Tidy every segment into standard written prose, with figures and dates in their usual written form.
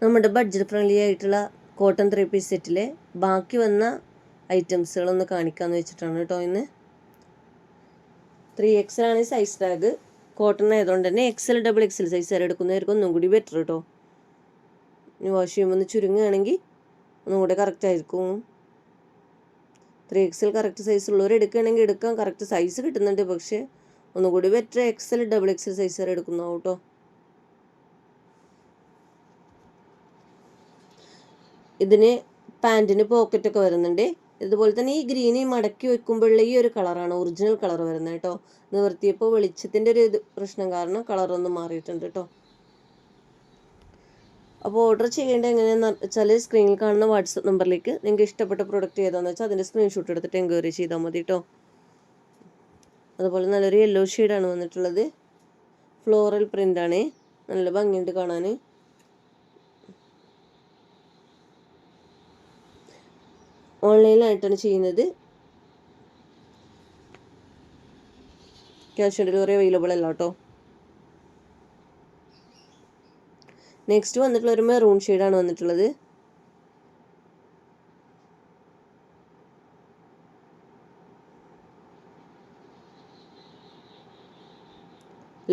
നമ്മുടെ budget friendly ആയിട്ടുള്ള cotton 3 piece സെറ്റിലെ ബാക്കി വന്ന ഐറ്റംസുകളൊന്ന് കാണിക്കാമെന്ന് വെച്ചിട്ടാണ് കേട്ടോ ഇന്ന്. 3XL ആണ് സൈസ് ടാഗ്. കോട്ടൺ ആയതുകൊണ്ട് തന്നെ XL XXL സൈസ് വരെ എടുക്കുന്നതായിരിക്കും ഒന്നും കൂടി ബെറ്റർ കേട്ടോ. ഇനി വാഷ് ചെയ്യുമ്പോൾ ഒന്ന് ചുരുങ്ങുകയാണെങ്കിൽ ഒന്നും കൂടെ കറക്റ്റ് ആയിരിക്കും. 3XL കറക്റ്റ് സൈസ് ഉള്ളവർ എടുക്കുകയാണെങ്കിൽ എടുക്കാം, കറക്റ്റ് സൈസ് കിട്ടുന്നുണ്ട്. പക്ഷേ ഒന്നുകൂടി ബെറ്റർ XL XXL സൈസ് വരെ എടുക്കുന്നതാവും കേട്ടോ. ഇതിന് പാൻറ്റിന് പോക്കറ്റൊക്കെ വരുന്നുണ്ട്. ഇതുപോലെ തന്നെ ഈ ഗ്രീന് മടക്കി വെക്കുമ്പോഴുള്ള ഈ ഒരു കളറാണ് ഒറിജിനൽ കളർ വരുന്നത് കേട്ടോ. നിവർത്തിയപ്പോൾ വെളിച്ചത്തിൻ്റെ ഒരു പ്രശ്നം കാരണം കളറൊന്നും മാറിയിട്ടുണ്ട് കേട്ടോ. അപ്പോൾ ഓർഡർ ചെയ്യേണ്ടത് എങ്ങനെയാണെന്ന് വെച്ചാൽ സ്ക്രീനിൽ കാണുന്ന വാട്സപ്പ് നമ്പറിലേക്ക് നിങ്ങൾക്ക് ഇഷ്ടപ്പെട്ട പ്രൊഡക്റ്റ് ഏതാണെന്ന് വെച്ചാൽ അതിൻ്റെ സ്ക്രീൻഷോട്ട് എടുത്തിട്ട് എൻക്വയറി ചെയ്താൽ മതി കേട്ടോ. അതുപോലെ നല്ലൊരു യെല്ലോ ഷെയ്ഡാണ് വന്നിട്ടുള്ളത്. ഫ്ലോറൽ പ്രിൻ്റാണ്, നല്ല ഭംഗിയുണ്ട് കാണാൻ. ഓൺലൈനിലായിട്ടാണ് ചെയ്യുന്നത്. ക്യാഷ് ഓൺ ഡെലിവറി അവൈലബിൾ അല്ല കേട്ടോ. നെക്സ്റ്റ് വന്നിട്ടുള്ള ഒരു മെറൂൺ ഷെയ്ഡാണ് വന്നിട്ടുള്ളത്.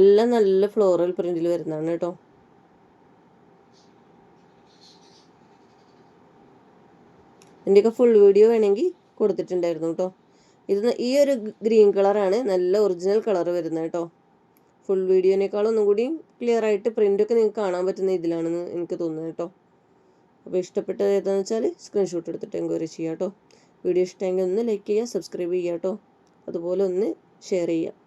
എല്ലാം നല്ല ഫ്ലോറൽ പ്രിന്റിൽ വരുന്നതാണ് കേട്ടോ. ഇതിൻ്റെയൊക്കെ ഫുൾ വീഡിയോ വേണമെങ്കിൽ കൊടുത്തിട്ടുണ്ടായിരുന്നു കേട്ടോ. ഈ ഒരു ഗ്രീൻ കളറാണ് നല്ല ഒറിജിനൽ കളർ വരുന്നത് കേട്ടോ. ഫുൾ വീഡിയോനേക്കാളും ഒന്നും കൂടി ക്ലിയർ ആയിട്ട് പ്രിൻ്റൊക്കെ നിങ്ങൾക്ക് കാണാൻ പറ്റുന്ന ഇതിലാണെന്ന് എനിക്ക് തോന്നുന്നത് കേട്ടോ. അപ്പോൾ ഇഷ്ടപ്പെട്ടത് ഏതാണെന്ന് വെച്ചാൽ സ്ക്രീൻഷോട്ട് എടുത്തിട്ട് എൻക്വയറി ചെയ്യാം കേട്ടോ. വീഡിയോ ഇഷ്ടമെങ്കിൽ ഒന്ന് ലൈക്ക് ചെയ്യുക, സബ്സ്ക്രൈബ് ചെയ്യുക കേട്ടോ. അതുപോലെ ഒന്ന് ഷെയർ ചെയ്യുക.